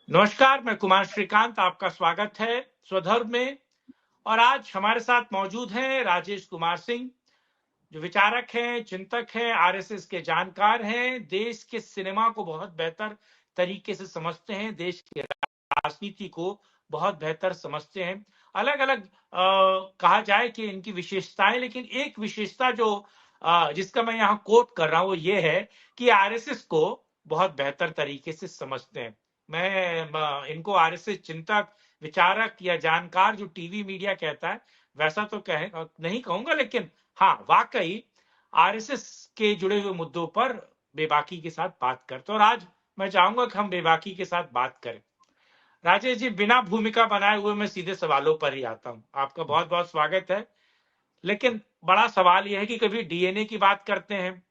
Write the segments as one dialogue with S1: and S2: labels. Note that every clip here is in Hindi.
S1: नमस्कार, मैं कुमार श्रीकांत, आपका स्वागत है स्वधर्म में। और आज हमारे साथ मौजूद हैं राजेश कुमार सिंह, जो विचारक हैं, चिंतक हैं, आरएसएस के जानकार हैं, देश के सिनेमा को बहुत बेहतर तरीके से समझते हैं, देश की राजनीति को बहुत बेहतर समझते हैं। अलग अलग कहा जाए कि इनकी विशेषताएं, लेकिन एक विशेषता जो जिसका मैं यहाँ कोट कर रहा हूं वो ये है कि आरएसएस को बहुत बेहतर तरीके से समझते हैं। मैं इनको आरएसएस चिंतक, विचारक या जानकार जो टीवी मीडिया कहता है वैसा तो नहीं कहूंगा, लेकिन हाँ, वाकई आरएसएस के जुड़े हुए मुद्दों पर बेबाकी के साथ बात करते हैं। और आज मैं चाहूंगा कि हम बेबाकी के साथ बात करें। राजेश जी, बिना भूमिका बनाए हुए मैं सीधे सवालों पर ही आता हूं। आपका बहुत बहुत स्वागत है। लेकिन बड़ा सवाल यह है कि कभी डीएनए की बात करते हैं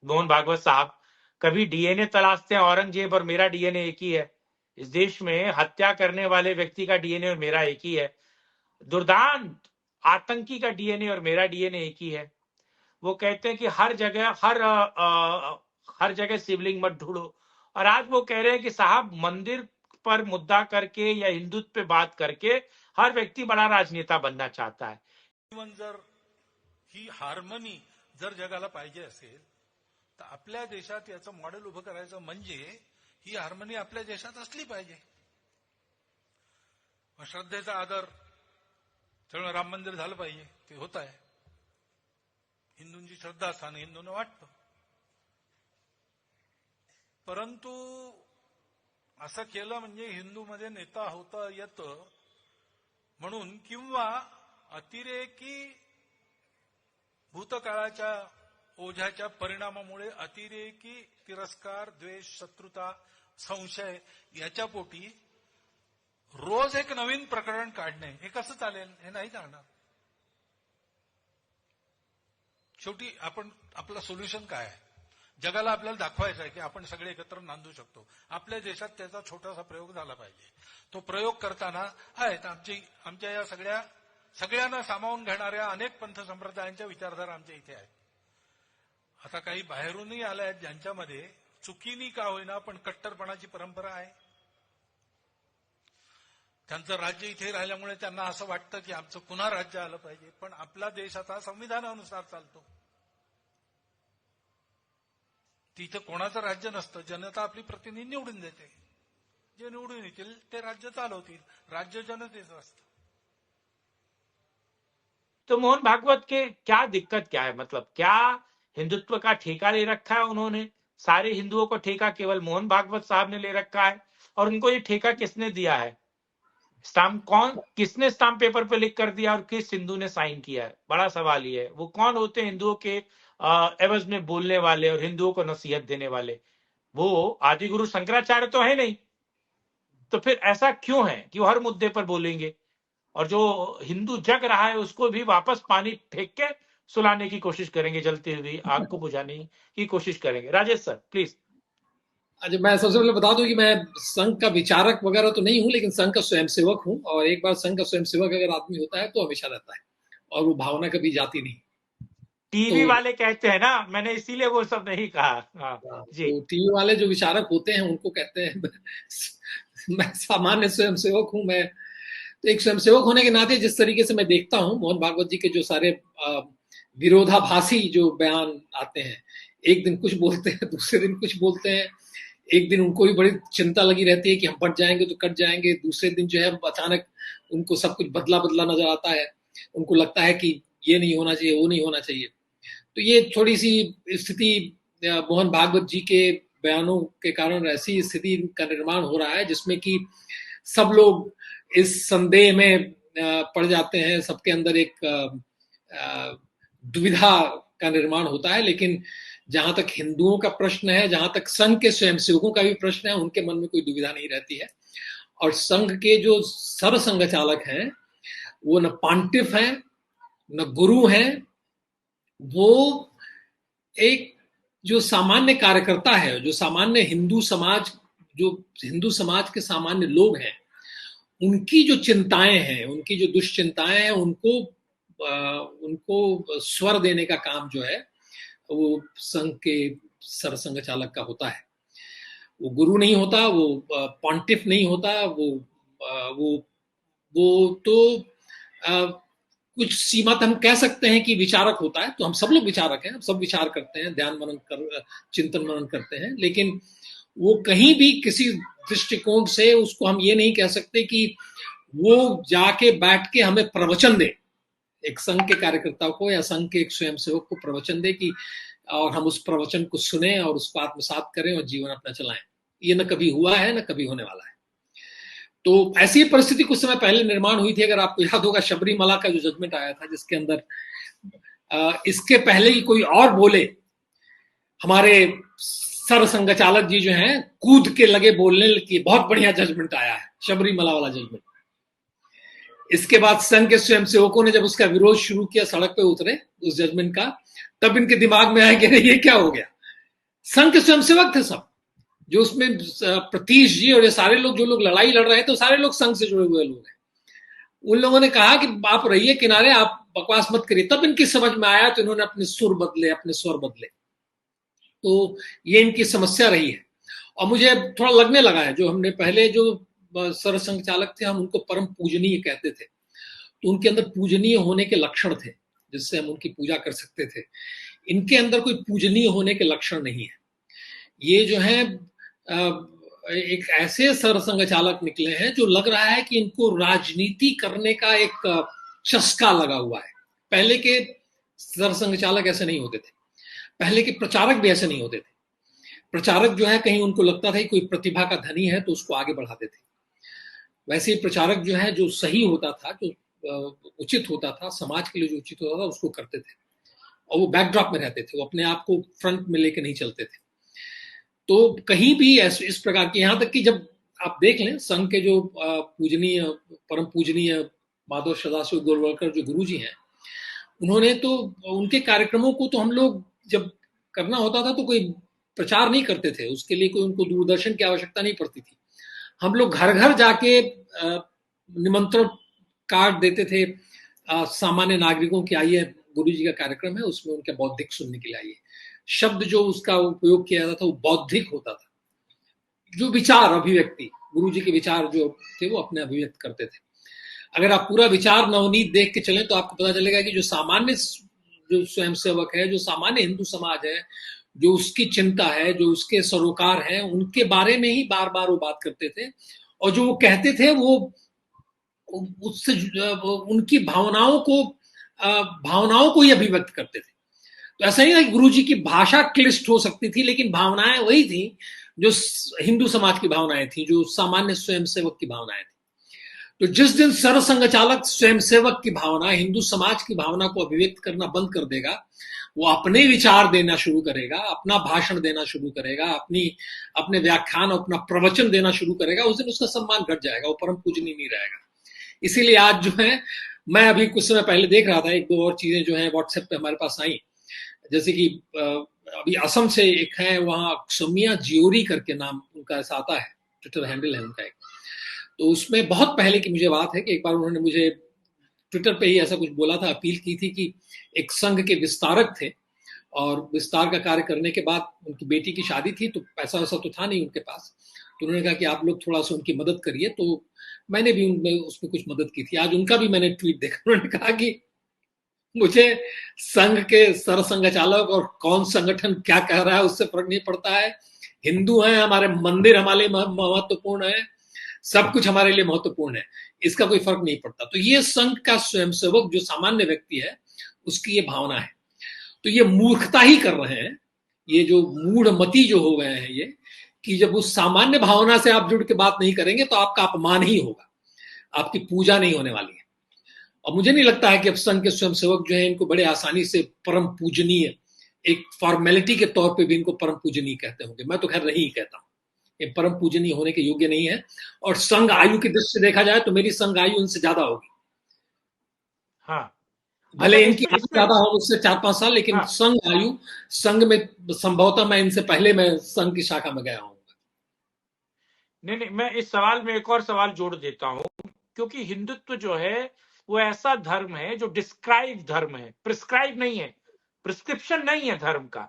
S1: मोहन भागवत साहब, कभी डीएनए तलाशते हैं, औरंगजेब और मेरा डीएनए एक ही है। इस देश में हत्या करने वाले व्यक्ति का डीएनए और मेरा एक ही है। दुर्दांत आतंकी का डीएनए और मेरा डीएनए एक ही है। वो कहते हैं कि हर जगह शिवलिंग मत ढूंढो। और आज वो कह रहे हैं कि साहब, मंदिर पर मुद्दा करके या हिंदुत्व पे बात करके हर व्यक्ती बड़ा राजनेता बनना चाहता है।
S2: जर ही हार्मनी जर जगाला पाहिजे असेल तर आपल्या देशात याचं मॉडेल उभं करायचं म्हणजे ही हार्मनी आपल्या देशात असली पाहिजे। श्रद्धेचा आदर, सगळं राम मंदिर झालं पाहिजे, ते होत आहे। हिंदूंची श्रद्धास्थान हिंदूंना वाटतं, परंतु असं केलं म्हणजे हिंदूमध्ये नेता होता येतं म्हणून, किंवा अतिरेकी भूतकाळाच्या ओझ्याच्या परिणामामुळे अतिरेकी तिरस्कार, द्वेष, शत्रुता, संशय याच्या पोटी रोज एक नवीन प्रकरण काढणे हे कसं चालेल? हे नाही चालणार। शेवटी आपलं सोल्युशन काय आहे? जगाला आपल्याला दाखवायचं आहे की आपण सगळे एकत्र नांदू शकतो। आपल्या देशात त्याचा छोटासा प्रयोग झाला पाहिजे। तो प्रयोग करताना आहेत आमच्या या सगळ्यांना सामावून घेणाऱ्या अनेक पंथ संप्रदायांच्या विचारधारा आमच्या इथे आहेत। आता काही बाहेरूनही आल्या आहेत ज्यांच्यामध्ये चुकीनी का होईना पण कट्टरपणाची परंपरा आहे। त्यांचं राज्य इथे राहिल्यामुळे त्यांना असं वाटतं की आमचं पुन्हा राज्य आलं पाहिजे, पण आपला देश आता संविधानानुसार चालतो। तिथे कोणाचं राज्य नसतं, जनता आपली प्रतिनिधी निवडून देते, जे निवडून येतील ते राज्य चालवतील, राज्य जनतेचं असतं।
S1: तो मोहन भागवत के क्या दिक्कत क्या है? मतलब क्या हिंदुत्व का ठेका ले रखा है उन्होंने? सारे हिंदुओं को ठेका केवल मोहन भागवत साहब ने ले रखा है? और उनको ये ठेका किसने दिया है? किसने स्टाम्प पेपर पे लिख कर दिया और किस हिंदू ने साइन किया है? बड़ा सवाल ये है। वो कौन होते हैं हिंदुओं के एवज में बोलने वाले और हिंदुओं को नसीहत देने वाले? वो आदि गुरु शंकराचार्य तो है नहीं। तो फिर ऐसा क्यों है कि वो हर मुद्दे पर बोलेंगे और जो हिंदू जग रहा है उसको भी वापस पानी फेंक के सुलाने की कोशिश करेंगे, जलती हुई आग को बुझाने की कोशिश करेंगे? Rajesh sir please.
S3: अच्छा, मैं सबसे पहले बता दूं कि मैं संघ का विचारक वगैरह तो नहीं हूं, लेकिन संघ का स्वयंसेवक हूं। और एक बार संघ का स्वयंसेवक अगर आदमी होता है तो हमेशा रहता है, और वो भावना कभी जाती नहीं।
S1: टीवी वाले कहते हैं ना, मैंने इसीलिए वो सब नहीं कहा। हाँ जी।
S3: तो टीवी वाले जो विचारक होते हैं उनको कहते हैं मैं सामान्य स्वयंसेवक हूं। मैं तो एक स्वयंसेवक होने के नाते जिस तरीके से मैं देखता हूं मोहन भागवत जी के जो सारे विरोधाभासी जो बयान आते हैं, एक दिन कुछ बोलते हैं, दूसरे दिन कुछ बोलते हैं। एक दिन उनको भी बड़ी चिंता लगी रहती है कि हम बट जाएंगे तो कट जाएंगे, दूसरे दिन जो है अचानक उनको सब कुछ बदला बदला नजर आता है। उनको लगता है कि ये नहीं होना चाहिए, वो नहीं होना चाहिए। तो ये थोड़ी सी स्थिति मोहन भागवत जी के बयानों के कारण ऐसी स्थिति का निर्माण हो रहा है जिसमें कि सब लोग इस संदेह में पड़ जाते हैं। सबके अंदर एक दुविधा का निर्माण होता है। लेकिन जहां तक हिंदुओं का प्रश्न है, जहां तक संघ के स्वयंसेवकों का भी प्रश्न है, उनके मन में कोई दुविधा नहीं रहती है। और संघ के जो सरसंघ चालक हैं वो न पांटिफ हैं न गुरु हैं, वो एक जो सामान्य कार्यकर्ता है, जो सामान्य हिंदू समाज के सामान्य लोग हैं, उनकी जो चिंताएं हैं, उनकी जो दुश्चिंताएं हैं, उनको स्वर देने का काम जो है वो संघ के सरसंघ चालक का होता है। वो गुरु नहीं होता, वो पॉन्टिफ नहीं होता, वो तो कुछ सीमा तक हम कह सकते हैं कि विचारक होता है। तो हम सब लोग विचारक हैं, हम सब विचार करते हैं, ध्यान मनन कर, चिंतन मनन करते हैं, लेकिन वो कहीं भी किसी दृष्टिकोण से उसको हम ये नहीं कह सकते कि वो जाके बैठ के हमें प्रवचन दे, एक संघ के कार्यकर्ता को या संघ के एक स्वयंसेवक को प्रवचन दे कि और हम उस प्रवचन को सुने और उसको आत्मसात करें और जीवन अपना चलाएं। ये न कभी हुआ है, न कभी होने वाला है। तो ऐसी परिस्थिति कुछ समय पहले निर्माण हुई थी। अगर आपको याद होगा, शबरीमला का जो जजमेंट आया था, जिसके अंदर इसके पहले ही कोई और बोले, हमारे सरसंघ चालक जी जो हैं कूद के लगे बोलने की बहुत बढ़िया जजमेंट आया है, शबरीमला वाला जजमेंट। इसके बाद संघ के स्वयंसेवकों ने जब उसका विरोध शुरू किया, सड़क पे उतरे उस जजमेंट का, तब इनके दिमाग में आया कि ये क्या हो गया। संघ के स्वयंसेवक थे सब, जो उसमें प्रतीश जी और ये सारे लोग जो लोग लड़ाई लड़ रहे थे, तो सारे लोग संघ से जुड़े हुए लोग हैं। उन लोगों ने कहा कि आप रहिए किनारे, आप बकवास मत करिए। तब इनकी समझ में आया, तो इन्होंने अपने सुर बदले, अपने स्वर बदले। तो ये इनकी समस्या रही है। और मुझे थोड़ा लगने लगा है, जो हमने पहले जो सरसंघ चालक थे, हम उनको परम पूजनीय कहते थे, तो उनके अंदर पूजनीय होने के लक्षण थे जिससे हम उनकी पूजा कर सकते थे। इनके अंदर कोई पूजनीय होने के लक्षण नहीं है। ये जो है एक ऐसे सरसंघ चालक निकले हैं जो लग रहा है कि इनको राजनीति करने का एक चस्का लगा हुआ है। पहले के सरसंघ चालक ऐसे नहीं होते थे, पहले के प्रचारक भी ऐसे नहीं होते थे। प्रचारक जो है, कहीं उनको लगता था कि कोई प्रतिभा का धनी है तो उसको आगे बढ़ाते थे। वैसे ही प्रचारक जो है, जो सही होता था, जो उचित होता था, समाज के लिए जो उचित होता था, उसको करते थे, और वो बैकड्रॉप में रहते थे, वो अपने आप को फ्रंट में लेके नहीं चलते थे। तो कहीं भी इस प्रकार की, यहां तक कि जब आप देख लें संघ के जो पूजनीय, परम पूजनीय माधव सदाशिव गोलवलकर जो गुरु जी हैं, उन्होंने तो उनके कार्यक्रमों को तो हम लोग जब करना होता था तो कोई प्रचार नहीं करते थे, उसके लिए कोई उनको दूरदर्शन की आवश्यकता नहीं पड़ती थी। हम लोग घर घर जाके निमंत्रण कार्ड देते थे सामान्य नागरिकों की, आइए गुरु जी का कार्यक्रम है, उसमें उनके बौद्धिक सुनने के लिए आइए। शब्द जो उसका उपयोग किया जाता था वो बौद्धिक होता था। जो विचार अभिव्यक्ति, गुरु जी के विचार जो थे वो अपने अभिव्यक्त करते थे। अगर आप पूरा विचार नवनीत देख के चलें तो आपको पता चलेगा कि जो सामान्य जो स्वयंसेवक है, जो सामान्य हिंदू समाज है, जो उसकी चिंता है, जो उसके सरोकार हैं, उनके बारे में ही बार बार वो बात करते थे। और जो वो कहते थे वो उससे उनकी भावनाओं को ही अभिव्यक्त करते थे। तो ऐसा नहीं था कि गुरु जी की भाषा क्लिष्ट हो सकती थी, लेकिन भावनाएं वही थी जो हिंदू समाज की भावनाएं थी, जो सामान्य स्वयंसेवक की भावनाएं थी। तो जिस दिन सरसंघ चालक स्वयंसेवक की भावना, हिंदू समाज की भावना को अभिव्यक्त करना बंद कर देगा, वो अपने विचार देना शुरू करेगा, अपना भाषण देना शुरू करेगा, अपने व्याख्यान, अपना प्रवचन देना शुरू करेगा, उस दिन उसका सम्मान घट जाएगा, वो परम पूजनीय नहीं रहेगा। इसीलिए आज जो है, मैं अभी कुछ समय पहले देख रहा था, एक दो और चीजें जो है व्हाट्सएप पे हमारे पास आई, जैसे कि अभी असम से एक है, वहां सोमिया जियोरी करके नाम उनका ऐसा आता है, ट्विटर हैंडल है उनका एक। तो उसमें बहुत पहले की मुझे बात है कि एक बार उन्होंने मुझे ट्विटर पे ही ऐसा कुछ बोला था, अपील की थी कि एक संघ के विस्तारक थे और विस्तार का कार्य करने के बाद उनकी बेटी की शादी थी, तो पैसा वैसा तो था नहीं उनके पास, तो उन्होंने कहा कि आप लोग थोड़ा सा उनकी मदद करिए। तो मैंने भी उसमें कुछ मदद की थी। आज उनका भी मैंने ट्वीट देखा, उन्होंने कहा कि मुझे संघ के सरसंघ चालक और कौन संगठन क्या कह रहा है उससे फर्क नहीं पड़ता है। हिंदू हैं, हमारे मंदिर हमारे लिए महत्वपूर्ण है, सब कुछ हमारे लिए महत्वपूर्ण है, इसका कोई फर्क नहीं पड़ता। तो ये संघ का स्वयंसेवक जो सामान्य व्यक्ति है, उसकी ये भावना है। तो ये मूर्खता ही कर रहे हैं, ये जो मूढ़मती जो हो गए हैं, ये कि जब उस सामान्य भावना से आप जुड़ के बात नहीं करेंगे तो आपका अपमान ही होगा, आपकी पूजा नहीं होने वाली है। और मुझे नहीं लगता है कि अब संघ के स्वयंसेवक जो है इनको बड़े आसानी से परम पूजनीय, एक फॉर्मेलिटी के तौर पे भी इनको परम पूजनीय कहते होंगे। मैं तो खैर नहीं कहता हूं, ये परम पूजनीय होने के योग्य नहीं है। और संघ आयु की दृष्टि से देखा जाए तो मेरी संघ आयु उनसे ज्यादा होगी।
S1: हाँ,
S3: भले इनकी आयु ज्यादा हो उससे 4-5 साल, लेकिन हाँ, संघ आयु, संघ में संभवतः मैं इनसे पहले मैं संघ की शाखा में गया हूँ।
S1: नहीं, मैं इस सवाल में एक और सवाल जोड़ देता हूं, क्योंकि हिंदुत्व जो है वो ऐसा धर्म है जो डिस्क्राइब धर्म है, प्रिस्क्राइब नहीं है, प्रिस्क्रिप्शन नहीं है धर्म का।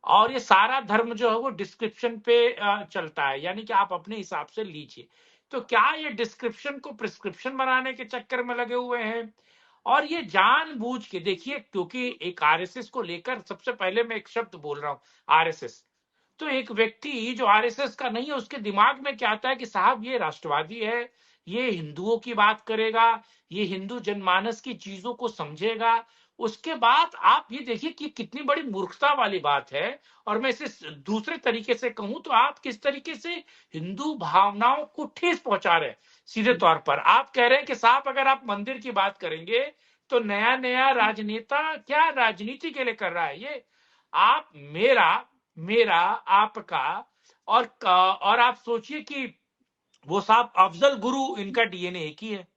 S1: और ये सारा धर्म जो है वो डिस्क्रिप्शन पे चलता है, यानी कि आप अपने हिसाब से लीजिए। तो क्या ये डिस्क्रिप्शन को प्रिस्क्रिप्शन बनाने के चक्कर में लगे हुए हैं? और ये जानबूझ के, देखिए, क्योंकि एक आरएसएस को लेकर सबसे पहले मैं एक शब्द बोल रहा हूं, आरएसएस। तो एक व्यक्ति जो आरएसएस का नहीं है, उसके दिमाग में क्या आता है कि साहब ये राष्ट्रवादी है, ये हिंदुओं की बात करेगा, ये हिंदू जनमानस की चीजों को समझेगा। उसके बाद आप ये देखिए कि कितनी बड़ी मूर्खता वाली बात है। और मैं इसे दूसरे तरीके से कहूं तो आप किस तरीके से हिंदू भावनाओं को ठेस पहुंचा रहे हैं। सीधे तौर पर आप कह रहे हैं कि साहब अगर आप मंदिर की बात करेंगे तो नया नया राजनेता क्या राजनीति के लिए कर रहा है ये। आप मेरा मेरा आपका और आप सोचिए कि वो साहब अफजल गुरु, इनका डीएनए एक ही है,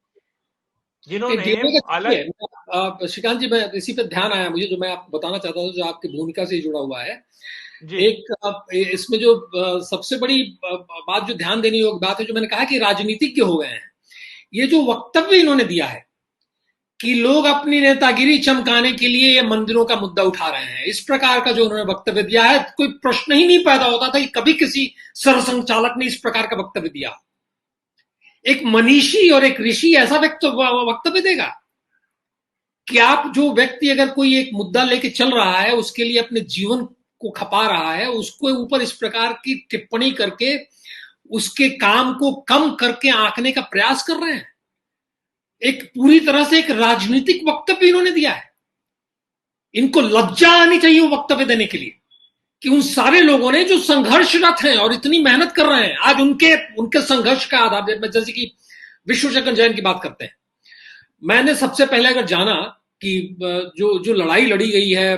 S1: जिन्होंने
S3: डीएनए का ठीक
S1: अलग।
S3: है। श्रीकांत जी, मैं इसी पे ध्यान आया मुझे, जो मैं आपको बताना चाहता हूँ, जो आपकी भूमिका से जुड़ा हुआ है।
S1: जी
S3: इसमें जो सबसे बड़ी बात जो ध्यान देने योग्य बात है, जो मैंने कहा कि राजनीतिज्ञ हो गए हैं। ये जो वक्तव्य इन्होंने दिया है कि लोग अपनी नेतागिरी चमकाने के लिए ये मंदिरों का मुद्दा उठा रहे हैं, इस प्रकार का जो उन्होंने वक्तव्य दिया है, कोई प्रश्न ही नहीं पैदा होता था कि कभी किसी सरसंघचालक ने इस प्रकार का वक्तव्य दिया। एक मनीषी और एक ऋषि ऐसा वक्तव्य देगा कि आप जो व्यक्ति अगर कोई एक मुद्दा लेके चल रहा है, उसके लिए अपने जीवन को खपा रहा है, उसको ऊपर इस प्रकार की टिप्पणी करके उसके काम को कम करके आंकने का प्रयास कर रहे हैं। एक पूरी तरह से एक राजनीतिक वक्तव्य इन्होंने दिया है। इनको लज्जा आनी चाहिए वो वक्तव्य देने के लिए कि उन सारे लोगों ने जो संघर्षरत हैं और इतनी मेहनत कर रहे हैं, आज उनके संघर्ष का आधार, जैसे कि विश्व शंकर जैन की बात करते हैं। मैंने सबसे पहले अगर जाना कि जो लड़ाई लड़ी गई है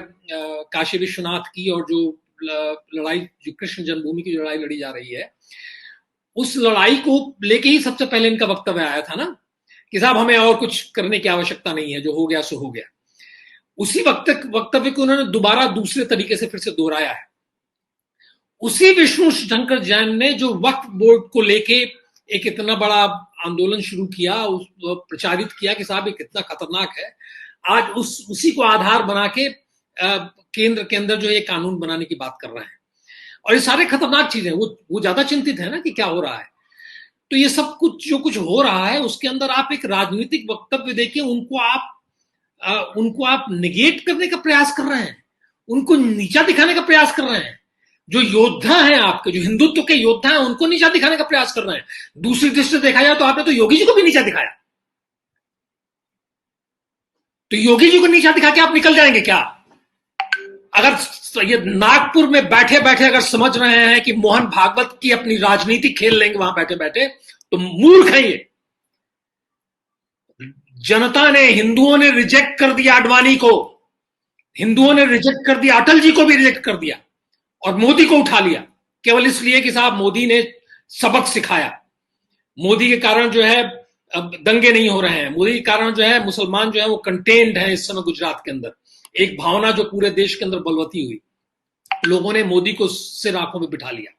S3: काशी विश्वनाथ की, और जो लड़ाई जो कृष्ण जन्मभूमि की लड़ाई लड़ी जा रही है, उस लड़ाई को लेके ही सबसे पहले इनका वक्तव्य आया था ना कि साहब हमें और कुछ करने की आवश्यकता नहीं है, जो हो गया सो हो गया। उसी वक्तव्य को उन्होंने दोबारा दूसरे तरीके से फिर से दोहराया है। उसी विष्णु शंकर जैन ने जो वक्फ बोर्ड को लेके एक इतना बड़ा आंदोलन शुरू किया, प्रचारित किया कि साहब ये कितना खतरनाक है, आज उसी को आधार बना के केंद्र के अंदर जो ये कानून बनाने की बात कर रहे हैं। और ये सारे खतरनाक चीजें, वो ज्यादा चिंतित है ना कि क्या हो रहा है। तो ये सब कुछ जो कुछ हो रहा है उसके अंदर आप एक राजनीतिक वक्तव्य देके उनको आप निगेट करने का प्रयास कर रहे हैं, उनको नीचा दिखाने का प्रयास कर रहे हैं। जो योद्धा हैं आपके, जो हिंदुत्व के योद्धा हैं, उनको नीचा दिखाने का प्रयास कर रहे हैं। दूसरी दृष्टि से देखा जाए तो आपने तो योगी जी को भी नीचा दिखाया। तो योगी जी को नीचा दिखा के आप निकल जाएंगे क्या? अगर ये नागपुर में बैठे बैठे अगर समझ रहे हैं कि मोहन भागवत की अपनी राजनीति खेल लेंगे वहां बैठे बैठे, तो मूर्ख है ये। जनता ने, हिंदुओं ने रिजेक्ट कर दिया आडवाणी को, हिंदुओं ने रिजेक्ट कर दिया, अटल जी को भी रिजेक्ट कर दिया, और मोदी को उठा लिया केवल इसलिए कि साहब मोदी ने सबक सिखाया। मोदी के कारण जो है अब दंगे नहीं हो रहे हैं, मोदी के कारण जो है मुसलमान जो है वो कंटेन्ड है इस समय गुजरात के अंदर। एक भावना जो पूरे देश के अंदर बलवती हुई, लोगों ने मोदी को सिर आंखों में बिठा लिया।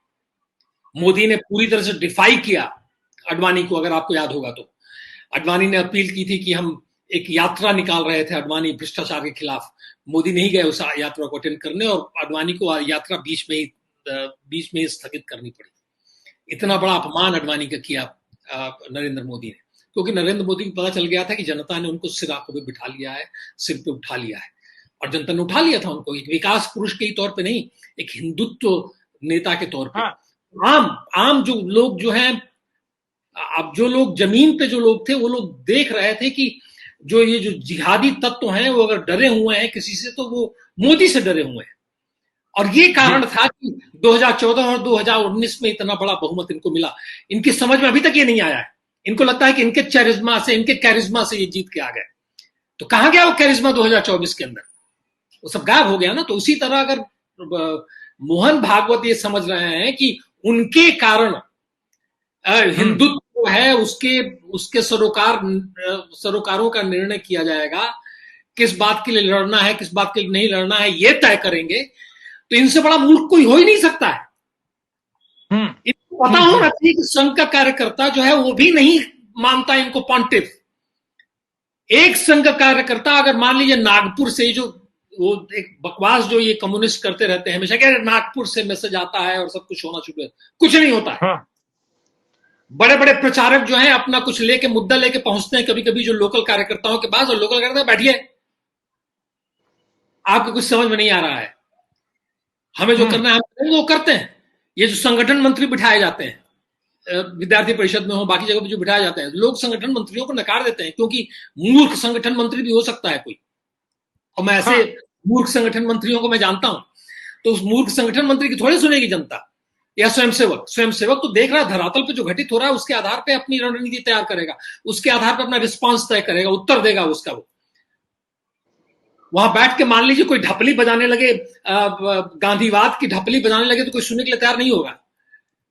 S3: मोदी ने पूरी तरह से डिफाई किया आडवाणी को। अगर आपको याद होगा तो आडवाणी ने अपील की थी कि हम एक यात्रा निकाल रहे थे आडवाणी भ्रष्टाचार के खिलाफ, मोदी नहीं गए उस यात्रा को अटेंड करने, और आडवाणी को यात्रा बीच में ही स्थगित करनी पड़ी। इतना बड़ा अपमान आडवाणी का किया नरेंद्र मोदी ने, क्योंकि नरेंद्र मोदी को पता चल गया था कि जनता ने उनको सिर आंखों पे बिठा लिया है, सिर पे उठा लिया है। और जनता ने उठा लिया था उनको एक विकास पुरुष के तौर पे नहीं, एक हिंदुत्व नेता के तौर पे। हाँ। आम जो लोग जो हैं, अब जो लोग जमीन पे जो लोग थे, वो लोग देख रहे थे कि जो ये जो जिहादी तत्व हैं वो अगर डरे हुए हैं किसी से, तो वो मोदी से डरे हुए हैं। और ये कारण था कि 2014 और 2019 में इतना बड़ा बहुमत इनको मिला। इनकी समझ में अभी तक ये नहीं आया है। इनको लगता है कि इनके कैरिज्मा से ये जीत के आ गए। तो कहां गया वो कैरिज्मा 2024 के अंदर? वो सब गायब हो गया ना। तो उसी तरह अगर मोहन भागवत ये समझ रहे हैं कि उनके कारण हिंदुत्व है, उसके सरोकारों का निर्णय किया जाएगा, किस बात के लिए लड़ना है, किस बात के लिए नहीं लड़ना है, ये तय करेंगे, तो इनसे बड़ा मूर्ख कोई हो ही नहीं सकता है। इनको पता होना चाहिए कि संघ का कार्यकर्ता जो है वो भी नहीं मानता इनको पॉन्टिफ। एक संघ कार्यकर्ता अगर मान लीजिए नागपुर से जो वो एक बकवास जो ये कम्युनिस्ट करते रहते हैं हमेशा, क्या नागपुर से मैसेज आता है और सब कुछ होना शुरू है, कुछ नहीं होता है।
S1: हाँ,
S3: बड़े बड़े प्रचारक जो हैं अपना कुछ लेके, मुद्दा लेके पहुंचते हैं कभी कभी जो लोकल कार्यकर्ताओं के पास, और लोकल कार्यकर्ता बैठिए, आपको कुछ समझ में नहीं आ रहा है, हमें जो करना है हम वो करते हैं। ये जो संगठन मंत्री बिठाए जाते हैं, विद्यार्थी परिषद में हो, बाकी जगह पे जो बिठाए जाते हैं, लोग संगठन मंत्रियों को नकार देते हैं, क्योंकि मूर्ख संगठन मंत्री भी हो सकता है कोई, और मैं ऐसे
S1: हाँ,
S3: मूर्ख संगठन मंत्रियों को मैं जानता हूं। तो उस मूर्ख संगठन मंत्री की थोड़ी सुनेगी जनता, या स्वयंसेवक तो देख रहा है धरातल पे जो घटित हो रहा है, उसके आधार पे अपनी रणनीति तैयार करेगा, उसके आधार पे अपना रिस्पांस तय करेगा, उत्तर देगा उसका। वो वहां बैठ के मान लीजिए कोई ढपली बजाने लगे, गांधीवाद की ढपली बजाने लगे, तो कोई सुनने के लिए तैयार नहीं होगा।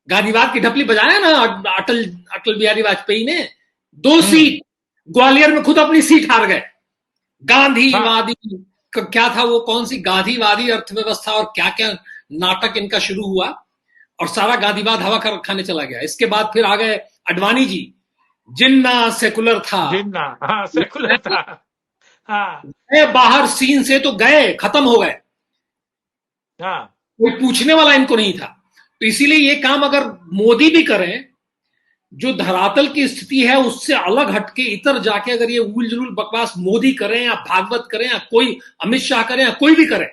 S3: गांधीवाद की ढपली बजाया ना अटल बिहारी वाजपेयी ने, 2 सीट ग्वालियर में खुद अपनी सीट हार गए। गांधीवादी क्या था वो, कौन सी गांधीवादी अर्थव्यवस्था और क्या क्या नाटक इनका शुरू हुआ, और सारा गांधीवाद हवा खाने चला गया। इसके बाद फिर आ गए अडवाणी जी, जिन्ना सेकुलर था,
S1: जिन्ना, हाँ सेकुलर था, हाँ
S3: बाहर सीन से तो गए, खत्म हो गए,
S1: हाँ,
S3: कोई पूछने वाला इनको नहीं था। तो इसीलिए ये काम अगर मोदी भी करें, जो धरातल की स्थिति है उससे अलग हटके इतर जाके अगर ये उल जुलूल बकवास मोदी करें या भागवत करें या कोई अमित शाह करें या कोई भी करे,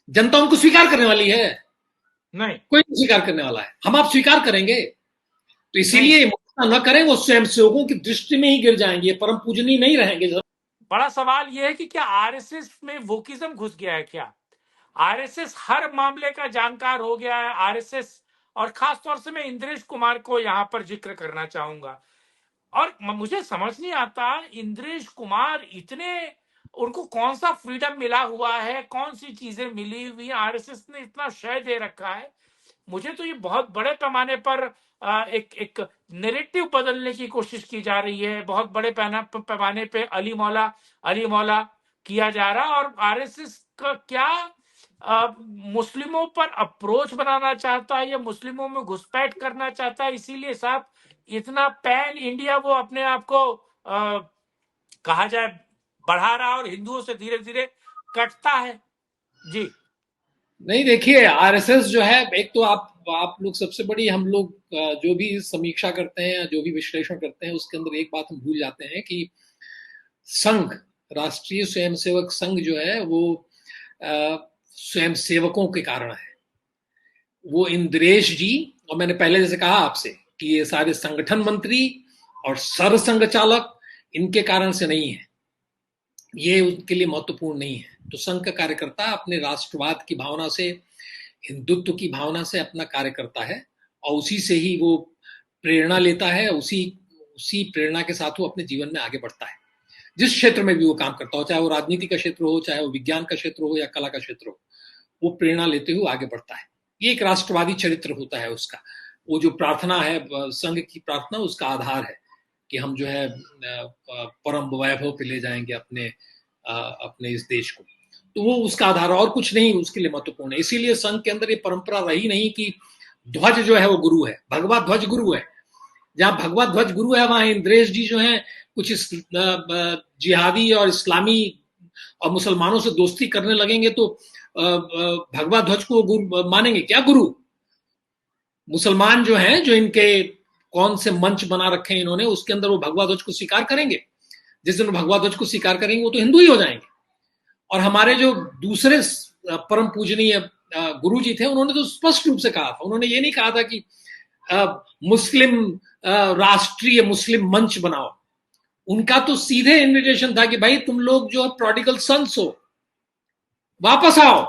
S3: जनता उनको स्वीकार करने वाली है?
S1: नहीं,
S3: कोई नहीं स्वीकार करने वाला है। हम आप स्वीकार करेंगे? तो इसीलिए न करें, वो स्वयंसेवकों की दृष्टि में ही गिर जाएंगे, परम पूजनीय नहीं रहेंगे।
S1: बड़ा सवाल यह है कि क्या आरएसएस में वोकिज्म घुस गया है क्या? आरएसएस हर मामले का जानकार हो गया है। आरएसएस, और खास तौर से मैं इंद्रेश कुमार को यहां पर जिक्र करना चाहूंगा, और मुझे समझ नहीं आता इंद्रेश कुमार इतने, उनको कौन सा फ्रीडम मिला हुआ है, कौन सी चीजें मिली हुई है, आरएसएस ने इतना शय दे रखा है। मुझे तो ये बहुत बड़े पैमाने पर एक नैरेटिव बदलने की कोशिश की जा रही है, बहुत बड़े पैमाने पे अली मौला किया जा रहा है। और आरएसएस का क्या मुस्लिमों पर अप्रोच बनाना चाहता है या मुस्लिमों में घुसपैठ करना चाहता है, इसीलिए साहब इतना पैन इंडिया वो अपने आप को कहा जाए बढ़ा रहा और हिंदुओं से धीरे धीरे कटता है। जी
S3: नहीं, देखिए आरएसएस जो है, एक तो आप लोग सबसे बड़ी, हम लोग जो भी समीक्षा करते हैं, जो भी विश्लेषण करते हैं, उसके अंदर एक बात हम भूल जाते हैं कि संघ, राष्ट्रीय स्वयंसेवक संघ जो है वो स्वयंसेवकों के कारण है। वो इंद्रेश जी, और मैंने पहले जैसे कहा आपसे कि ये सारे संगठन मंत्री और सरसंघ चालक इनके कारण से नहीं है, ये उनके लिए महत्वपूर्ण नहीं है। तो संघ का कार्यकर्ता अपने राष्ट्रवाद की भावना से, हिंदुत्व की भावना से अपना कार्य करता है, और उसी से ही वो प्रेरणा लेता है, उसी प्रेरणा के साथ वो अपने जीवन में आगे बढ़ता है। जिस क्षेत्र में भी वो काम करता हो, चाहे वो राजनीति का क्षेत्र हो, चाहे वो विज्ञान का क्षेत्र हो या कला का क्षेत्र हो, वो प्रेरणा लेते हुए आगे बढ़ता है। ये एक राष्ट्रवादी चरित्र होता है उसका। वो जो प्रार्थना है, संघ की प्रार्थना, उसका आधार है कि हम जो है परम वैभव पे ले जाएंगे अपने इस देश को। तो वो उसका आधार, और कुछ नहीं उसके लिए महत्वपूर्ण है। इसीलिए संघ के अंदर ये परंपरा रही नहीं कि ध्वज जो है वो गुरु है, भगवा ध्वज गुरु है। जहां भगवा ध्वज गुरु है, वहां इंद्रेश जी जो है कुछ जिहादी और इस्लामी और मुसलमानों से दोस्ती करने लगेंगे तो भगवा ध्वज को गुरु मानेंगे क्या? गुरु मुसलमान जो हैं, जो इनके कौन से मंच बना रखे हैं इन्होंने, उसके अंदर वो भगवा ध्वज को स्वीकार करेंगे। जिस दिन भगवा ध्वज को स्वीकार करेंगे वो तो हिंदू ही हो जाएंगे। और हमारे जो दूसरे परम पूजनीय गुरु जी थे, उन्होंने तो स्पष्ट रूप से कहा था, उन्होंने ये नहीं कहा था कि मुस्लिम राष्ट्रीय मुस्लिम मंच बनाओ। उनका तो सीधे इन्विटेशन था कि भाई तुम लोग जो प्रोडिगल सन्स हो, वापस आओ।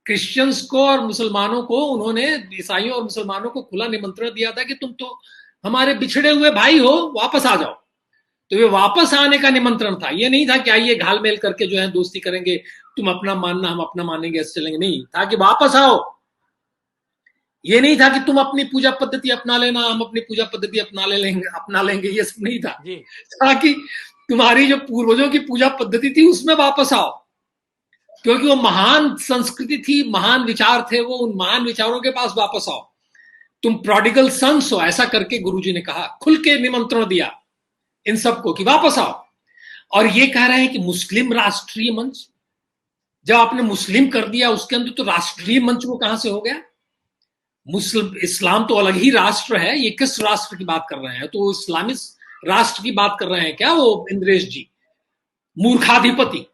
S3: क्रिश्चियंस को और मुसलमानों को उन्होंने, ईसाइयों और मुसलमानों को खुला निमंत्रण दिया था कि तुम तो हमारे बिछड़े हुए भाई हो, वापस आ जाओ। तो ये वापस आने का निमंत्रण था, ये नहीं था कि आइए घालमेल करके जो है दोस्ती करेंगे, तुम अपना मानना हम अपना मानेंगे, ऐसे चलेंगे। नहीं था कि वापस आओ। ये नहीं था कि तुम अपनी पूजा पद्धति अपना लेना, हम अपनी पूजा पद्धति अपना लेंगे, ये सब नहीं था। ताकि तुम्हारी जो पूर्वजों की पूजा पद्धति थी उसमें वापस आओ, क्योंकि वो महान संस्कृति थी, महान विचार थे, वो उन महान विचारों के पास वापस आओ। तुम प्रोडिगल सन्स हो, ऐसा करके गुरुजी ने कहा, खुल के निमंत्रण दिया इन सबको कि वापस आओ। और ये कह रहे हैं कि मुस्लिम राष्ट्रीय मंच, जब आपने मुस्लिम कर दिया उसके अंदर, तो राष्ट्रीय मंच वो कहां से हो गया? मुस्लिम इस्लाम तो अलग ही राष्ट्र है, ये किस राष्ट्र की बात कर रहे हैं? तो इस्लामिक राष्ट्र की बात कर रहे हैं क्या वो इंद्रेश जी? मूर्खाधिपति,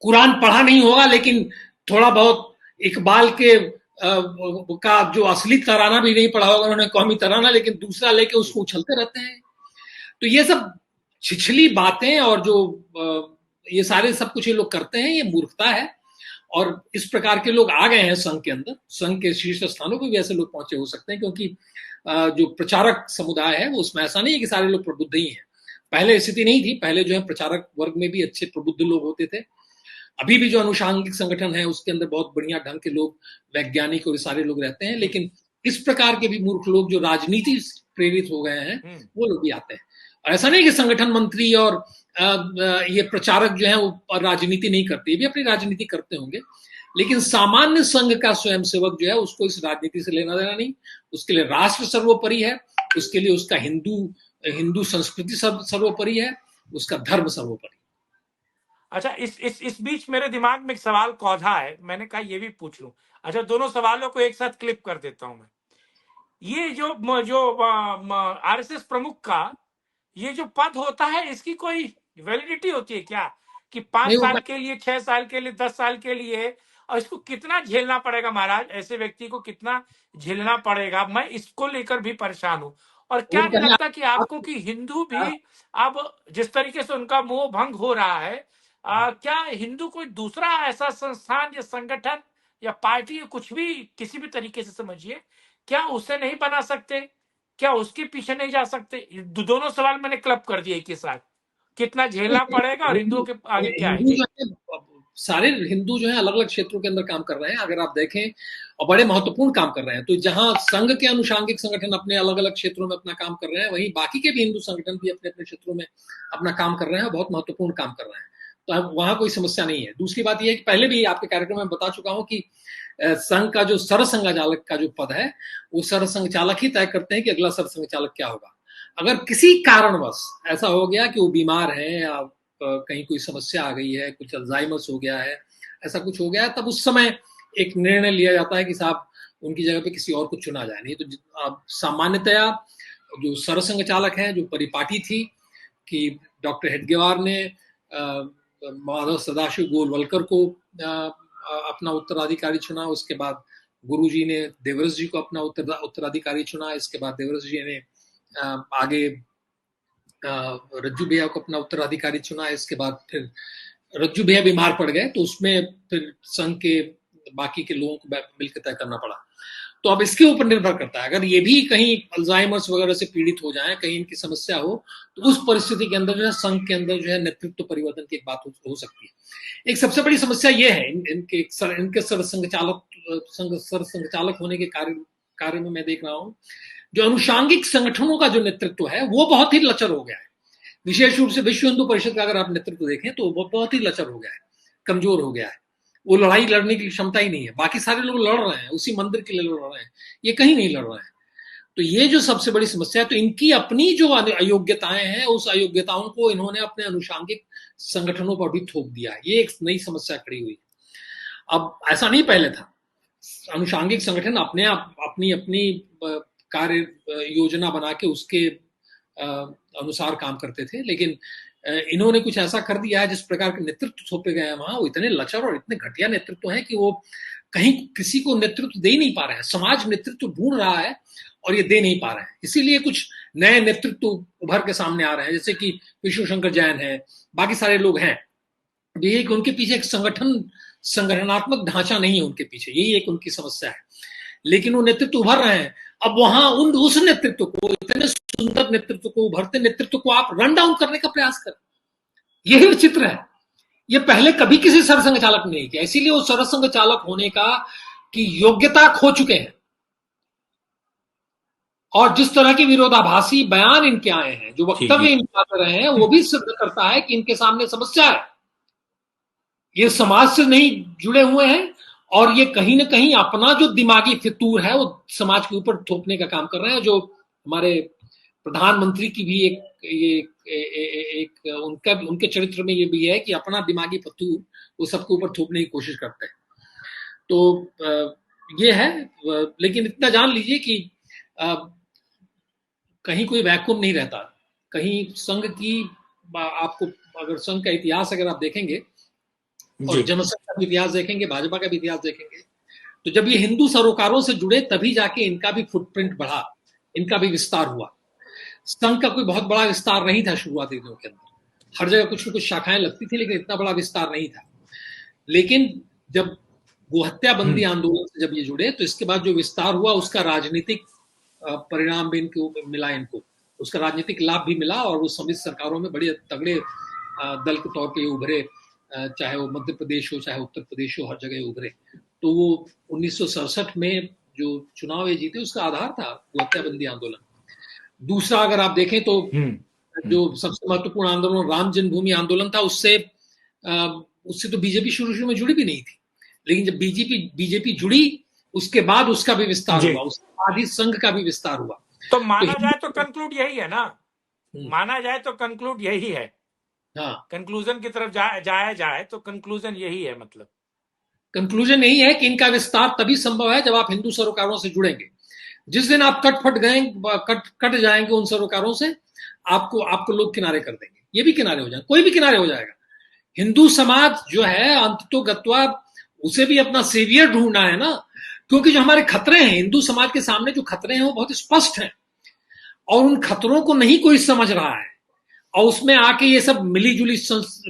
S3: कुरान पढ़ा नहीं होगा लेकिन थोड़ा बहुत इकबाल के का जो असली तराना भी नहीं पढ़ा होगा उन्होंने, कौमी तराना, लेकिन दूसरा लेके उसको उछलते रहते हैं। तो ये सब छिछली बातें और जो ये सारे सब कुछ ये लोग करते हैं, ये मूर्खता है। और इस प्रकार के लोग आ गए हैं संघ के अंदर, संघ के शीर्ष स्थानों पर भी ऐसे लोग पहुंचे हो सकते हैं, क्योंकि जो प्रचारक समुदाय है वो उसमें ऐसा नहीं है कि सारे लोग प्रबुद्ध ही हैं। पहले स्थिति नहीं थी, पहले जो है प्रचारक वर्ग में भी अच्छे प्रबुद्ध लोग होते थे। अभी भी जो अनुषांगिक संगठन है उसके अंदर बहुत बढ़िया ढंग के लोग, वैज्ञानिक और सारे लोग रहते हैं, लेकिन इस प्रकार के भी मूर्ख लोग जो राजनीति प्रेरित हो गए हैं वो लोग भी आते हैं। और ऐसा नहीं कि संगठन मंत्री और ये प्रचारक जो है वो राजनीति नहीं करते, ये भी अपनी राजनीति करते होंगे, लेकिन सामान्य संघ का स्वयंसेवक जो है उसको इस राजनीति से लेना देना नहीं। उसके लिए राष्ट्र सर्वोपरि है, उसके लिए उसका हिंदू संस्कृति सर्वोपरि है, उसका धर्म सर्वोपरि।
S1: अच्छा, इस बीच मेरे दिमाग में एक सवाल कौधा है, मैंने कहा ये भी पूछ लूं। अच्छा, दोनों सवालों को एक साथ क्लिप कर देता हूं मैं। ये जो आरएसएस प्रमुख का ये जो पद होता है, इसकी कोई वैलिडिटी होती है क्या? कि 5 साल के लिए, 6 साल के लिए, 10 साल के लिए, और इसको कितना झेलना पड़ेगा महाराज? ऐसे व्यक्ति को कितना झेलना पड़ेगा? मैं इसको लेकर भी परेशान हूं। और क्या नहीं लगता कि आपको कि हिंदू भी अब जिस तरीके से उनका मोह भंग हो रहा है, क्या हिंदू कोई दूसरा ऐसा संस्थान या संगठन या पार्टी या कुछ भी, किसी भी तरीके से समझिए, क्या उसे नहीं बना सकते? क्या उसके पीछे नहीं जा सकते? दोनों सवाल मैंने क्लब कर दिए एक साथ। कितना झेलना पड़ेगा और हिंदुओं के आगे क्या है?
S3: सारे हिंदू जो है अलग अलग क्षेत्रों के अंदर काम कर रहे हैं, अगर आप देखें, और बड़े महत्वपूर्ण काम कर रहे हैं। तो जहां संघ के अनुषांगिक संगठन अपने अलग अलग क्षेत्रों में अपना काम कर रहे हैं, वहीं बाकी के भी हिंदू संगठन भी अपने अपने क्षेत्रों में अपना काम कर रहे हैं, बहुत महत्वपूर्ण काम कर रहे हैं। तो वहां कोई समस्या नहीं है। दूसरी बात यह है कि पहले भी आपके कार्यक्रम में बता चुका हूं कि संघ का जो सरसंघचालक का जो पद है, वो सरसंघचालक ही तय करते हैं कि अगला सरसंघचालक क्या होगा। अगर किसी कारणवश ऐसा हो गया कि वो बीमार है या कहीं कोई समस्या आ गई है, कुछ अल्जाइमर्स हो गया है, ऐसा कुछ हो गया है, तब उस समय एक निर्णय लिया जाता है कि साहब उनकी जगह पे किसी और को चुना जाए। नहीं तो सामान्यतया जो सरसंघचालक है, जो परिपाटी थी कि डॉक्टर हेडगेवार ने माधव सदाशिव गोलवलकर को अपना उत्तराधिकारी चुना, उसके बाद गुरुजी ने देवरस जी को अपना उत्तराधिकारी चुना, इसके बाद देवरस जी ने आगे रज्जू भैया को अपना उत्तराधिकारी चुना, इसके बाद फिर रज्जू भैया बीमार पड़ गए तो उसमें फिर संघ के बाकी के लोगों को मिलकर तय करना पड़ा। तो अब इसके ऊपर निर्भर करता है, अगर ये भी कहीं अल्जाइमर्स वगैरह से पीड़ित हो जाए, कहीं इनकी समस्या हो, तो उस परिस्थिति के अंदर जो है संघ के अंदर जो है नेतृत्व परिवर्तन की एक बात हो सकती है। एक सबसे बड़ी समस्या ये है इनके सरसंघचालक होने के कार्य में मैं देख रहा हूं, जो अनुषांगिक संगठनों का जो नेतृत्व है वो बहुत ही लचर हो गया है। विशेष रूप से विश्व हिंदू परिषद का अगर आप नेतृत्व देखें तो वो बहुत ही लचर हो गया है, कमजोर हो गया है। वो लड़ाई लड़ने की क्षमता ही नहीं है। बाकी सारे लोग लड़ रहे हैं, उसी मंदिर के लिए लड़ रहे हैं, ये कहीं नहीं लड़ रहे हैं। तो ये जो सबसे बड़ी समस्या है, तो इनकी अपनी जो अयोग्यताएं हैं, उस अयोग्यताओं को इन्होंने अपने अनुषांगिक संगठनों पर भी थोप दिया है। ये एक नई समस्या खड़ी हुई। अब ऐसा नहीं पहले था, अनुषांगिक संगठन अपने आप अपनी कार्य योजना बना के उसके अनुसार काम करते थे, लेकिन इन्होंने कुछ ऐसा कर दिया है, जिस प्रकार के नेतृत्व थोपे गए हैं वहां, वो इतने लचर और इतने घटिया नेतृत्व हैं कि वो कहीं किसी को नेतृत्व दे नहीं पा रहे हैं। समाज नेतृत्व ढूंढ रहा है और ये दे नहीं पा रहे हैं, इसीलिए कुछ नए नेतृत्व उभर के सामने आ रहे हैं, जैसे कि विष्णु शंकर जैन है, बाकी सारे लोग हैं। ये कि उनके पीछे एक संगठनात्मक ढांचा नहीं है उनके पीछे, यही एक उनकी समस्या है। लेकिन वो नेतृत्व उभर रहे हैं। अब वहां उस नेतृत्व को, इतने सुंदर नेतृत्व को, उभरते नेतृत्व को आप रन डाउन करने का प्रयास करें, यही विचित्र है। ये पहले कभी किसी सरसंघचालक ने नहीं किया, इसीलिए वो सरसंघचालक होने की योग्यता खो चुके हैं। और जिस तरह के विरोधाभासी बयान इनके आए हैं, जो वक्तव्य इनके आते रहे हैं, वो भी सिद्ध करता है कि इनके सामने समस्या है। ये समाज से नहीं जुड़े हुए हैं और ये कहीं ना कहीं अपना जो दिमागी फितूर है वो समाज के ऊपर थोपने का काम कर रहे हैं। जो हमारे प्रधानमंत्री की भी एक उनके चरित्र में ये भी है कि अपना दिमागी फतूर वो सबके ऊपर थोपने की कोशिश करते हैं। तो ये है, लेकिन इतना जान लीजिए कि कहीं कोई वैक्यूम नहीं रहता। कहीं संघ की, आपको अगर संघ का इतिहास अगर आप देखेंगे और जनसंघ का भी इतिहास देखेंगे, भाजपा का भी इतिहास देखेंगे, तो जब ये हिंदू सरोकारों से जुड़े तभी जाके इनका भी फुटप्रिंट बढ़ा, इनका भी विस्तार हुआ। संघ का कोई बहुत बड़ा विस्तार नहीं था शुरुआती दिनों के अंदर, हर जगह कुछ न कुछ शाखाएं लगती थी, लेकिन इतना बड़ा विस्तार नहीं था। लेकिन जब गोहत्या बंदी आंदोलन से जब ये जुड़े तो इसके बाद जो विस्तार हुआ उसका राजनीतिक परिणाम भी इनको मिला, इनको उसका राजनीतिक लाभ भी मिला, और वो समिति सरकारों में बड़े तगड़े दल के तौर पे उभरे, चाहे वो मध्य प्रदेश हो चाहे उत्तर प्रदेश हो, हर जगह उभरे। तो वो 1967 में जो चुनाव ये जीते उसका आधार था गोहत्या बंदी आंदोलन। दूसरा अगर आप देखें तो जो सबसे महत्वपूर्ण आंदोलन राम जन्मभूमि आंदोलन था, उससे तो बीजेपी शुरू में जुड़ी भी नहीं थी, लेकिन जब बीजेपी जुड़ी उसके बाद उसका भी विस्तार हुआ, उसके बाद ही संघ का भी विस्तार हुआ।
S1: तो माना जाए तो कंक्लूड यही है ना, माना जाए तो कंक्लूड यही है। हाँ, कंक्लूजन की तरफ जाया जाए तो कंक्लूजन यही है, मतलब
S3: कंक्लूजन यही है कि इनका विस्तार तभी संभव है जब आप हिंदू सरोकारों से जुड़ेंगे। जिस दिन आप कट जाएंगे उन सरोकारों से, आपको लोग किनारे कर देंगे, ये भी किनारे हो जाएंगे, कोई भी किनारे हो जाएगा। हिंदू समाज जो है अंततोगत्वा उसे भी अपना सेवियर ढूंढना है ना, क्योंकि जो हमारे खतरे हैं हिंदू समाज के सामने, जो खतरे हैं वो बहुत स्पष्ट हैं, और उन खतरों को नहीं कोई समझ रहा है, और उसमें आके ये सब मिलीजुली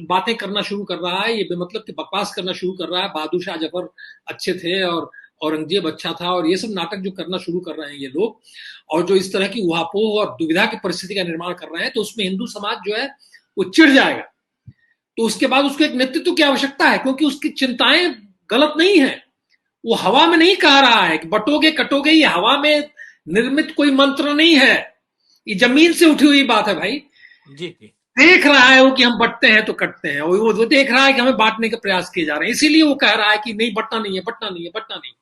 S3: बातें करना शुरू कर रहा है, ये बेमतलब की बकवास करना शुरू कर रहा है। बहादुर शाह जफर अच्छे थे और औरंगजेब अच्छा था, और ये सब नाटक जो करना शुरू कर रहे हैं ये लोग, और जो इस तरह की उहापोह और दुविधा की परिस्थिति का निर्माण कर रहे हैं, तो उसमें हिंदू समाज जो है वो चिढ़ जाएगा। तो उसके बाद उसको एक नेतृत्व की आवश्यकता है, क्योंकि उसकी चिंताएं गलत नहीं है, वो हवा में नहीं कह रहा है कि बटोगे कटोगे, ये हवा में निर्मित कोई मंत्र नहीं है, ये जमीन से उठी हुई बात है भाई।
S1: जी।
S3: देख रहा है वो कि हम बटते हैं तो कटते हैं, वो देख रहा है कि हमें बांटने के प्रयास किए जा रहे हैं, इसीलिए वो कह रहा है कि नहीं बटना नहीं है, बटना नहीं है, बटना नहीं।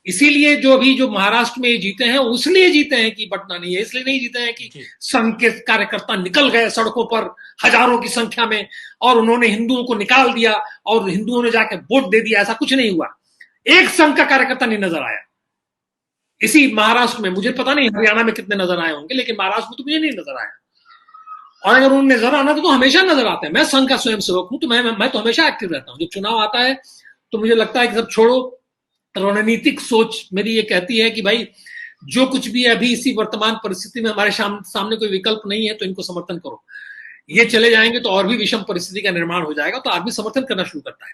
S3: इसीलिए जो महाराष्ट्र में जीते हैं इसलिए जीते हैं कि बटना नहीं है, इसलिए नहीं जीते हैं कि संघ के कार्यकर्ता निकल गए सड़कों पर हजारों की संख्या में और उन्होंने हिंदुओं को निकाल दिया और हिंदुओं ने जाके वोट दे दिया। ऐसा कुछ नहीं हुआ, एक संघ का कार्यकर्ता नहीं नजर आया इसी महाराष्ट्र में। मुझे पता नहीं हरियाणा में कितने नजर आए होंगे, लेकिन महाराष्ट्र में तो मुझे नहीं नजर आया। और अगर उन्हें नजर आना तो हमेशा नजर आते हैं। मैं संघ का स्वयंसेवक हूं, तो मैं तो हमेशा एक्टिव रहता हूं। जब चुनाव आता है तो मुझे लगता है कि सब छोड़ो, रणनीतिक सोच मेरी ये कहती है कि भाई जो कुछ भी है अभी इसी वर्तमान परिस्थिति में हमारे सामने कोई विकल्प नहीं है, तो इनको समर्थन करो। ये चले जाएंगे तो और भी विषम परिस्थिति का निर्माण हो जाएगा, तो आदमी समर्थन करना शुरू करता है।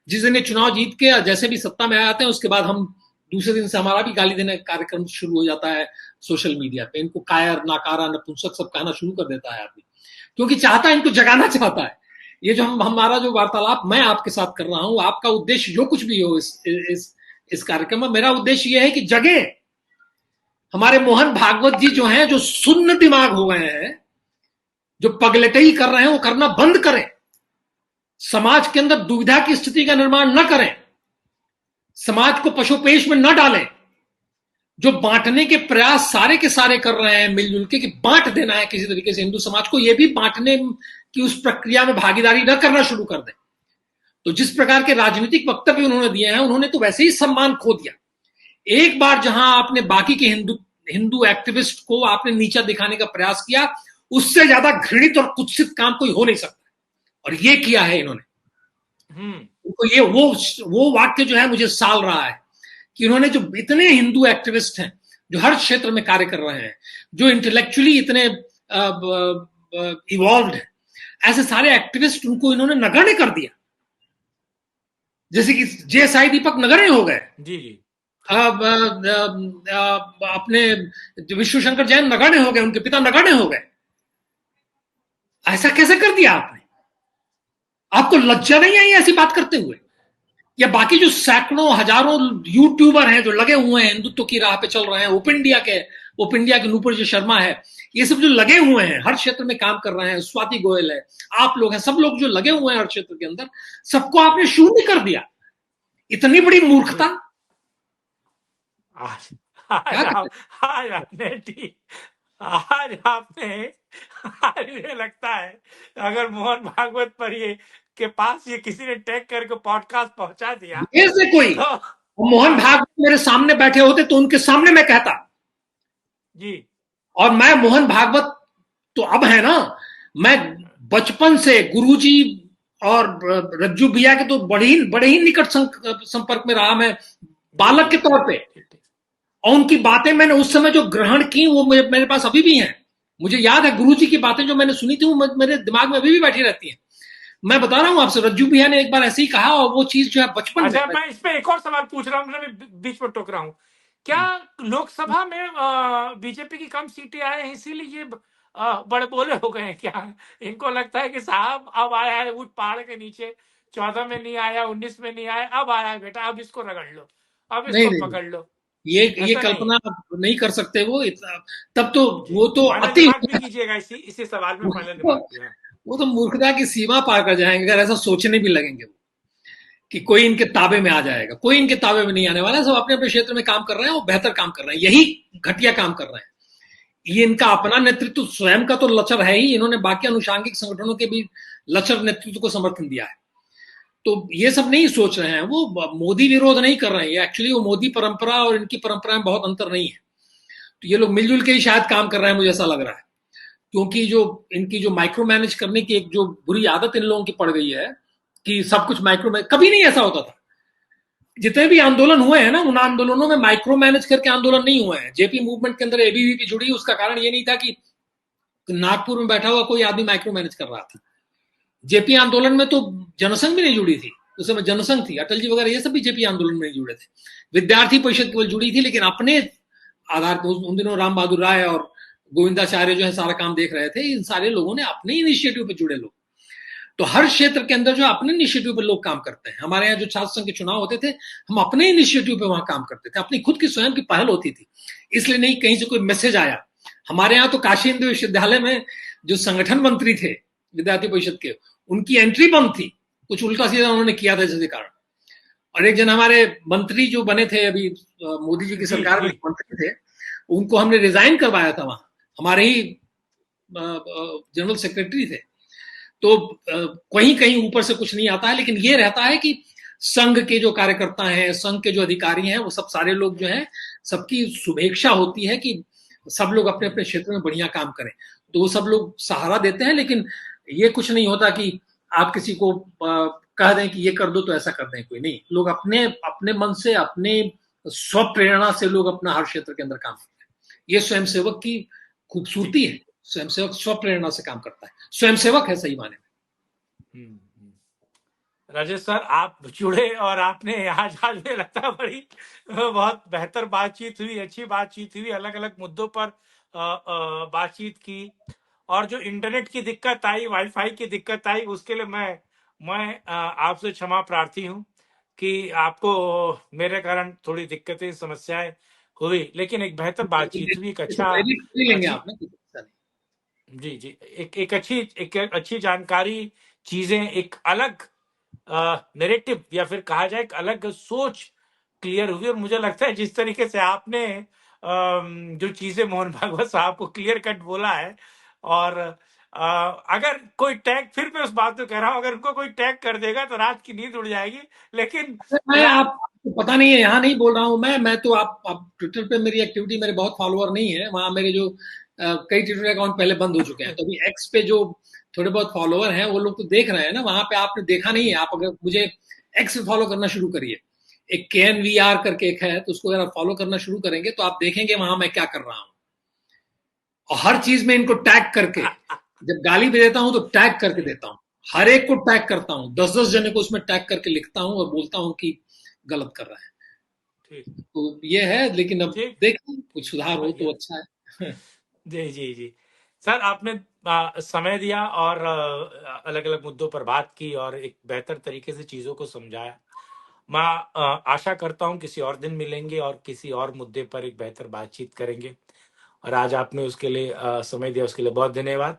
S3: जिस दिन ये चुनाव जीत के जैसे भी सत्ता में आते हैं, उसके बाद हम दूसरे दिन से हमारा भी गाली देने का कार्यक्रम शुरू हो जाता है सोशल मीडिया पे। इनको कायर, नाकारा, नपुंसक सब कहना शुरू कर देता है आदमी, क्योंकि चाहता है, इनको जगाना चाहता है। ये जो हमारा जो वार्तालाप मैं आपके साथ कर रहा हूं, आपका उद्देश्य जो कुछ भी हो इस कार्यक्रम में, मेरा उद्देश्य यह है कि जगे। हमारे मोहन भागवत जी जो हैं, जो सुन्न दिमाग हो गए हैं, जो पगलटई कर रहे हैं, वो करना बंद करें। समाज के अंदर दुविधा की स्थिति का निर्माण न करें, समाज को पशुपेश में न डालें। जो बांटने के प्रयास सारे के सारे कर रहे हैं मिलजुल के, कि बांट देना है किसी तरीके से हिंदू समाज को, ये भी बांटने की उस प्रक्रिया में भागीदारी न करना शुरू कर दें। तो जिस प्रकार के राजनीतिक वक्तव्य उन्होंने दिए हैं, उन्होंने तो वैसे ही सम्मान खो दिया। एक बार जहां आपने बाकी के हिंदू एक्टिविस्ट को आपने नीचा दिखाने का प्रयास किया, उससे ज्यादा घृणित और कुत्सित काम कोई हो नहीं सकता, और ये किया है इन्होंने। तो ये वो वाक्य जो है मुझे साल रहा है कि इन्होंने जो इतने हिंदू एक्टिविस्ट हैं जो हर क्षेत्र में कार्य कर रहे हैं, जो इंटेलेक्चुअली इतने इवॉल्व्ड हैं, ऐसे सारे एक्टिविस्ट उनको इन्होंने नगण्य कर दिया। जैसे कि जेएसआई दीपक नगण्य हो गए, जी। अपने विश्व शंकर जैन नगण्य हो गए, उनके पिता नगण्य हो गए। ऐसा कैसे कर दिया आपने? आपको लज्जा नहीं आई ऐसी बात करते हुए? या बाकी जो सैकड़ों हजारों यूट्यूबर हैं जो लगे हुए हैं हिंदुत्व की राह पे चल रहे हैं, ओपन इंडिया के नूपुर जो शर्मा है, ये सब जो लगे हुए हैं हर क्षेत्र में काम कर रहे हैं, स्वाति गोयल है, आप लोग हैं, सब लोग जो लगे हुए हैं हर क्षेत्र के अंदर, सबको आपने शून्य कर दिया। इतनी बड़ी मूर्खता।
S1: आपने आज आपने आज मुझे लगता है अगर मोहन भागवत पर ये के पास ये किसी ने टैग करके पॉडकास्ट पहुंचा दिया
S3: ये से कोई
S1: तो
S3: मोहन
S1: हाँ
S3: भागवत मेरे सामने बैठे होते तो उनके सामने मैं कहता,
S1: जी
S3: और मैं मोहन भागवत तो अब है ना, मैं बचपन से गुरुजी और रज्जू भैया के तो बड़े ही निकट संपर्क में रहा मैं,
S1: जी
S3: बालक
S1: जी
S3: के तौर पे।
S1: जी जी
S3: और उनकी बातें मैंने उस समय जो ग्रहण की वो मेरे पास अभी भी हैं। मुझे याद है गुरुजी की बातें जो मैंने सुनी थी वो मेरे दिमाग में अभी भी बैठी रहती हैं। मैं बता रहा हूं आपसे, रज्जू भैया ने एक बार ऐसे ही कहा और वो चीज जो है बचपन में
S1: अच्छा मैं इस पे एक और सवाल पूछ रहा हूँ, मैं बीच में टोक रहा हूँ। क्या लोकसभा में बीजेपी की कम सीटें आए हैं इसीलिए ये बड़े बोले हो गए हैं क्या? इनको लगता है कि साहब अब आया है ऊंट पहाड़ के नीचे, 14 में नहीं आया, 19 में नहीं आया, अब आया है बेटा, अब इसको रगड़ लो, अब
S3: नहीं
S1: इसको
S3: नहीं,
S1: पकड़ लो।
S3: ये
S1: ऐसा नहीं
S3: कल्पना
S1: है
S3: नहीं कर सकते वो इतना, तब तो
S1: जी।
S3: वो तो
S1: फाइनल
S3: अति
S1: रिमार्क भी कीजिएगा इसी इसी सवाल में, फाइनल रिमार्क भी है।
S3: वो तो मूर्खता की सीमा पार कर जाएंगे अगर ऐसा सोचने भी लगेंगे वो, कि कोई इनके ताबे में आ जाएगा। कोई इनके ताबे में नहीं आने वाला, सब अपने अपने क्षेत्र में काम कर रहे हैं और बेहतर काम कर रहे हैं, यही घटिया काम कर रहे हैं। ये इनका अपना नेतृत्व स्वयं का तो लचर है ही, इन्होंने बाकी अनुषांगिक संगठनों के भी लचर नेतृत्व को समर्थन दिया है। तो ये सब नहीं सोच रहे हैं, वो मोदी विरोध नहीं कर रहे हैं, एक्चुअली वो मोदी परंपरा और इनकी परंपरा में बहुत अंतर नहीं है। तो ये लोग मिलजुल के ही शायद काम कर रहे हैं, मुझे ऐसा लग रहा है। क्योंकि जो इनकी जो माइक्रो मैनेज करने की एक जो बुरी आदत इन लोगों की पड़ गई है कि सब कुछ माइक्रो मैनेज, कभी नहीं ऐसा होता था। जितने भी आंदोलन हुए हैं ना, उन आंदोलनों में माइक्रो मैनेज करके आंदोलन नहीं हुए हैं। जेपी मूवमेंट के अंदर एबीवीपी जुड़ी, उसका कारण ये नहीं था कि नागपुर में बैठा हुआ कोई आदमी माइक्रो मैनेज कर रहा था। जेपी आंदोलन में तो जनसंघ भी नहीं जुड़ी थी, उस समय जनसंघ थी, अटल जी वगैरह ये सब भी जेपी आंदोलन में नहीं जुड़े थे। विद्यार्थी परिषद केवल जुड़ी थी, लेकिन अपने आधार पर उन दिनों राम बहादुर राय और गोविंदाचार्य जो है सारा काम देख रहे थे। इन सारे लोगों ने अपने इनिशिएटिव पे जुड़े लोग, तो हर क्षेत्र के अंदर जो अपने इनिशिएटिव पे लोग काम करते हैं। हमारे यहाँ जो छात्र संघ के चुनाव होते थे, हम अपने इनिशिएटिव पे वहां काम करते थे, अपनी खुद की स्वयं की पहल होती थी, इसलिए नहीं कहीं से कोई मैसेज आया। हमारे यहाँ तो काशी हिंदू विश्वविद्यालय में जो संगठन मंत्री थे विद्यार्थी परिषद के, उनकी एंट्री बंद थी, कुछ उल्टा सीधा उन्होंने किया था जिसके कारण। और एक जन हमारे मंत्री जो बने थे अभी मोदी जी की सरकार में मंत्री थे, उनको हमने रिजाइन करवाया था वहां, हमारे ही जनरल सेक्रेटरी थे। तो कहीं कहीं ऊपर से कुछ नहीं आता है, लेकिन ये रहता है कि संघ के जो कार्यकर्ता हैं, संघ के जो अधिकारी हैं, वो सब सारे लोग जो हैं, सबकी शुभेच्छा होती है कि सब लोग अपने अपने क्षेत्र में बढ़िया काम करें, तो वो सब लोग सहारा देते हैं। लेकिन ये कुछ नहीं होता कि आप किसी को कह दें कि ये कर दो तो ऐसा कर दें, कोई नहीं। लोग अपने अपने मन से, अपने स्व प्रेरणा से लोग अपना हर क्षेत्र के अंदर काम करते हैं। ये स्वयंसेवक की खूबसूरती है, स्वयंसेवक स्व प्रेरणा से काम करता है, स्वयंसेवक है सही माने में।
S1: राजेश सर, आप जुड़े और आपने आज आज मुझे लगता है बड़ी बहुत बेहतर बातचीत हुई, अच्छी बातचीत हुई, अलग अलग मुद्दों पर बातचीत की। और जो इंटरनेट की दिक्कत आई, वाईफाई की दिक्कत आई, उसके लिए मैं आपसे क्षमा प्रार्थी हूँ कि आपको मेरे कारण थोड़ी दिक्कतें, समस्याएं हुई, लेकिन एक बेहतर बातचीत हुई, एक अच्छा
S3: लेंगे
S1: अच्छी,
S3: आप ना,
S1: जी जी, एक अच्छी जानकारी, चीजें, एक अलग नैरेटिव या फिर कहा जाए एक अलग सोच क्लियर हुई। और मुझे लगता है जिस तरीके से आपने जो चीजें मोहन भागवत साहब को क्लियर कट बोला है, और अगर कोई टैग, फिर मैं उस बात को कह रहा हूं, अगर उनको कोई टैग कर देगा तो रात की नींद उड़ जाएगी। लेकिन
S3: मैं
S1: रात
S3: आपको पता नहीं है, यहाँ नहीं बोल रहा हूँ मैं तो आप ट्विटर पे मेरी एक्टिविटी, मेरे बहुत फॉलोअर नहीं है वहां, मेरे जो कई ट्विटर अकाउंट पहले बंद हो चुके हैं, तो अभी एक्स पे जो थोड़े बहुत फॉलोअर हैं वो लोग तो देख रहे हैं ना, वहां पे आपने देखा नहीं है। आप अगर मुझे एक्स पे फॉलो करना शुरू करिए, एक KNVR करके एक है, तो उसको अगर आप फॉलो करना शुरू करेंगे तो आप देखेंगे वहां मैं क्या कर रहा हूँ। और हर चीज में इनको टैग करके, जब गाली भी देता हूं तो टैग करके देता हूं, हर एक को टैग करता हूं, 10-10 जने को उसमें टैग करके लिखता हूं और बोलता हूं कि गलत कर रहा है। तो ये है, लेकिन अब देखें कुछ सुधार हो तो अच्छा है।
S1: जी जी जी सर, आपने समय दिया और अलग अलग मुद्दों पर बात की और एक बेहतर तरीके से चीजों को समझाया। मैं आशा करता हूं किसी और दिन मिलेंगे और किसी और मुद्दे पर एक बेहतर बातचीत करेंगे। और आज आपने उसके लिए समय दिया, उसके लिए बहुत धन्यवाद।